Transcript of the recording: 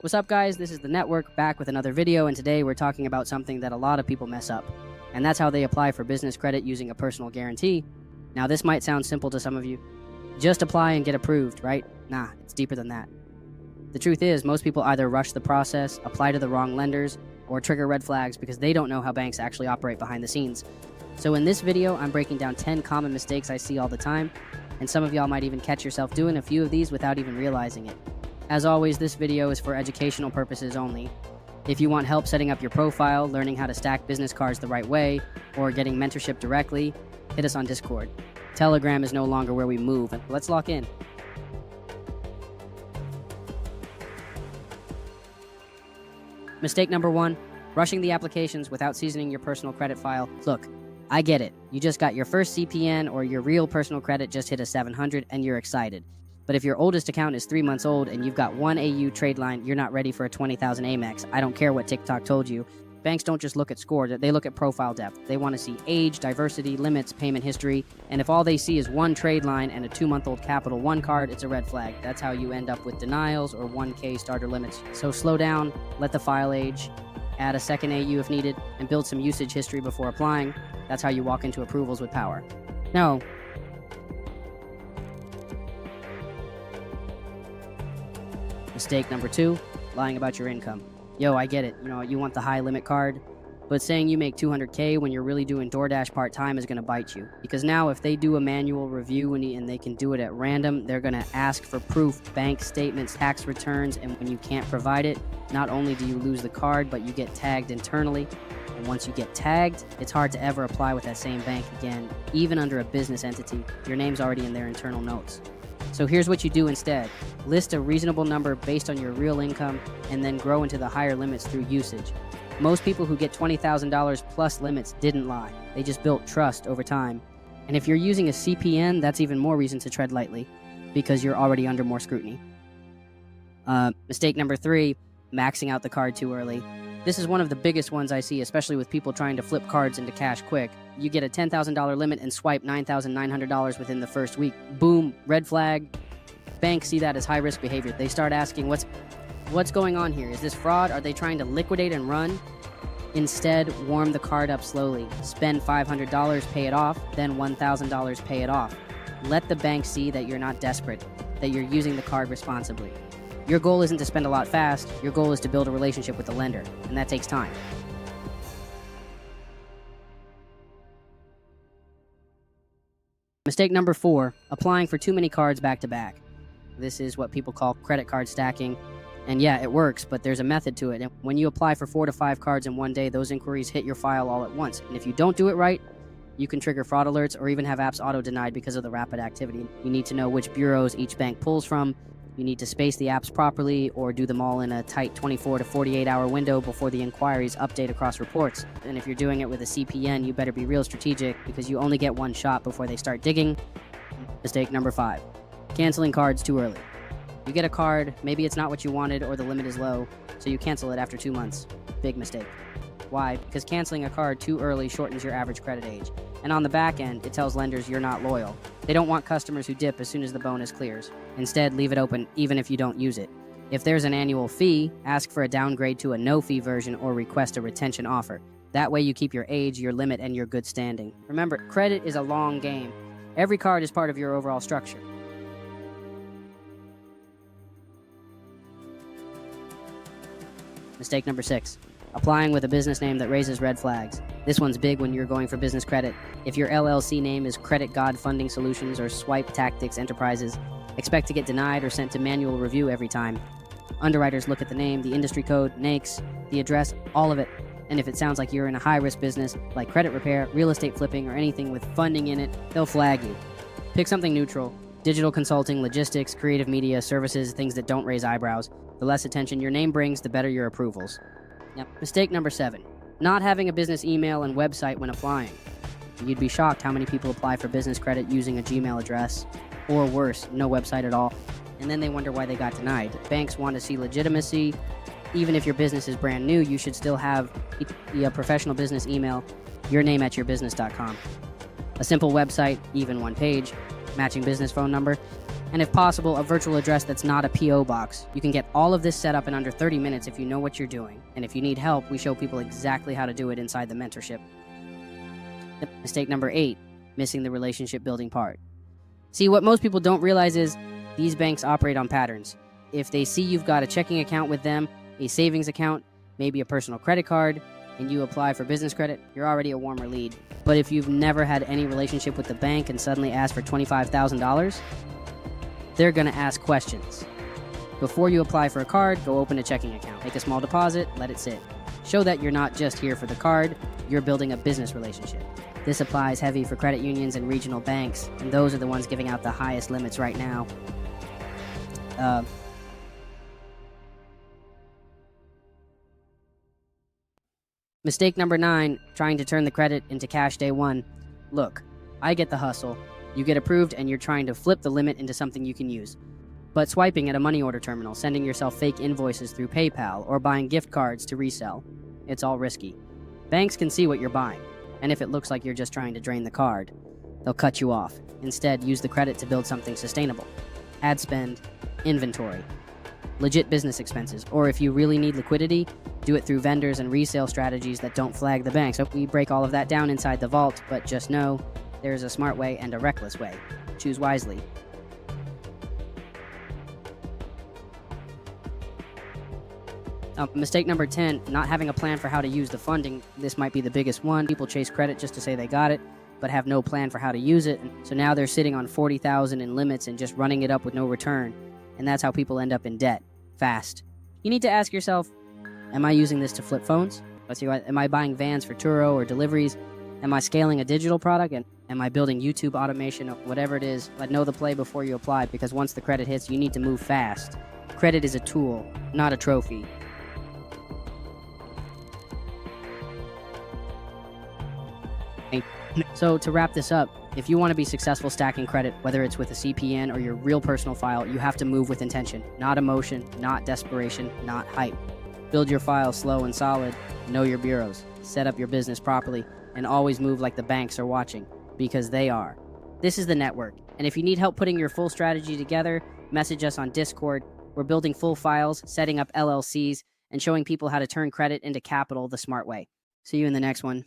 What's up, guys? This is the network back with another video, and today we're talking about something that a lot of people mess up, and that's how they apply for business credit using a personal guarantee. Now, this might sound simple to some of you. Just apply and get approved, right? Nah, it's deeper than that. The truth is, most people either rush the process, apply to the wrong lenders, or trigger red flags because they don't know how banks actually operate behind the scenes. So in this video, I'm breaking down 10 common mistakes I see all the time, and some of y'all might even catch yourself doing a few of these without even realizing it. As always, this video is for educational purposes only. If you want help setting up your profile, learning how to stack business cards the right way, or getting mentorship directly, hit us on Discord. Telegram is no longer where we move, and let's lock in. Mistake number 1, rushing the applications without seasoning your personal credit file. Look, I get it. You just got your first CPN or your real personal credit just hit a 700 and you're excited. But if your oldest account is 3 months old and you've got 1 AU trade line, you're not ready for a 20,000 Amex. I don't care what TikTok told you. Banks don't just look at score, they look at profile depth. They want to see age, diversity, limits, payment history, and if all they see is 1 trade line and a 2-month-old Capital One card, it's a red flag. That's how you end up with denials or 1K starter limits. So slow down, let the file age, add a second AU if needed, and build some usage history before applying. That's how you walk into approvals with power. No. Mistake number 2, lying about your income. Yo, I get it. You want the high limit card, but saying you make 200K when you're really doing DoorDash part-time is going to bite you. Because now if they do a manual review and they can do it at random, they're going to ask for proof, bank statements, tax returns, and when you can't provide it, not only do you lose the card, but you get tagged internally. And once you get tagged, it's hard to ever apply with that same bank again, even under a business entity. Your name's already in their internal notes. So here's what you do instead. List a reasonable number based on your real income and then grow into the higher limits through usage. Most people who get $20,000 plus limits didn't lie. They just built trust over time. And if you're using a CPN, that's even more reason to tread lightly because you're already under more scrutiny. Mistake number 3, maxing out the card too early. This is one of the biggest ones I see, especially with people trying to flip cards into cash quick. You get a $10,000 limit and swipe $9,900 within the first week. Boom, red flag. Banks see that as high-risk behavior. They start asking, what's going on here? Is this fraud? Are they trying to liquidate and run? Instead, warm the card up slowly. Spend $500, pay it off, then $1,000, pay it off. Let the bank see that you're not desperate, that you're using the card responsibly. Your goal isn't to spend a lot fast, your goal is to build a relationship with the lender, and that takes time. Mistake number 4, applying for too many cards back to back. This is what people call credit card stacking, and yeah, it works, but there's a method to it. And when you apply for 4 to 5 cards in one day, those inquiries hit your file all at once, and if you don't do it right, you can trigger fraud alerts or even have apps auto-denied because of the rapid activity. You need to know which bureaus each bank pulls from. You need to space the apps properly or do them all in a tight 24 to 48 hour window before the inquiries update across reports. And if you're doing it with a CPN, you better be real strategic because you only get one shot before they start digging. Mistake number 5, canceling cards too early. You get a card, maybe it's not what you wanted or the limit is low, so you cancel it after 2 months. Big mistake. Why? Because canceling a card too early shortens your average credit age. And on the back end, it tells lenders you're not loyal. They don't want customers who dip as soon as the bonus clears. Instead, leave it open even if you don't use it. If there's an annual fee, ask for a downgrade to a no-fee version or request a retention offer. That way you keep your age, your limit, and your good standing. Remember, credit is a long game. Every card is part of your overall structure. Mistake number 6, applying with a business name that raises red flags. This one's big when you're going for business credit. If your LLC name is Credit God Funding Solutions or Swipe Tactics Enterprises, expect to get denied or sent to manual review every time. Underwriters look at the name, the industry code, NAICS, the address, all of it. And if it sounds like you're in a high-risk business, like credit repair, real estate flipping, or anything with funding in it, they'll flag you. Pick something neutral. Digital consulting, logistics, creative media, services, things that don't raise eyebrows. The less attention your name brings, the better your approvals. Now, mistake number 7, not having a business email and website when applying. You'd be shocked how many people apply for business credit using a Gmail address, or worse, no website at all, and then they wonder why they got denied. Banks want to see legitimacy. Even if your business is brand new, you should still have a professional business email, yourname@yourbusiness.com. A simple website, even one page, matching business phone number, and if possible, a virtual address that's not a P.O. box. You can get all of this set up in under 30 minutes if you know what you're doing. And if you need help, we show people exactly how to do it inside the mentorship. Mistake number 8, missing the relationship building part. See, what most people don't realize is these banks operate on patterns. If they see you've got a checking account with them, a savings account, maybe a personal credit card, and you apply for business credit, you're already a warmer lead. But if you've never had any relationship with the bank and suddenly ask for $25,000, they're going to ask questions. Before you apply for a card, go open a checking account. Make a small deposit, let it sit. Show that you're not just here for the card, you're building a business relationship. This applies heavy for credit unions and regional banks, and those are the ones giving out the highest limits right now. Mistake number 9, trying to turn the credit into cash day one. Look, I get the hustle. You get approved and you're trying to flip the limit into something you can use. But swiping at a money order terminal, sending yourself fake invoices through PayPal, or buying gift cards to resell, it's all risky. Banks can see what you're buying, and if it looks like you're just trying to drain the card, they'll cut you off. Instead, use the credit to build something sustainable. Ad spend, inventory, legit business expenses, or if you really need liquidity, do it through vendors and resale strategies that don't flag the bank. So we break all of that down inside the vault, but just know there's a smart way and a reckless way. Choose wisely. Mistake number 10, not having a plan for how to use the funding. This might be the biggest one. People chase credit just to say they got it, but have no plan for how to use it. So now they're sitting on $40,000 in limits and just running it up with no return. And that's how people end up in debt, fast. You need to ask yourself, am I using this to flip phones? Am I buying vans for Turo or deliveries? Am I scaling a digital product? And am I building YouTube automation or whatever it is? But know the play before you apply, because once the credit hits, you need to move fast. Credit is a tool, not a trophy. So to wrap this up, if you want to be successful stacking credit, whether it's with a CPN or your real personal file, you have to move with intention, not emotion, not desperation, not hype. Build your file slow and solid, know your bureaus, set up your business properly, and always move like the banks are watching, because they are. This is the network, and if you need help putting your full strategy together, message us on Discord. We're building full files, setting up LLCs, and showing people how to turn credit into capital the smart way. See you in the next one.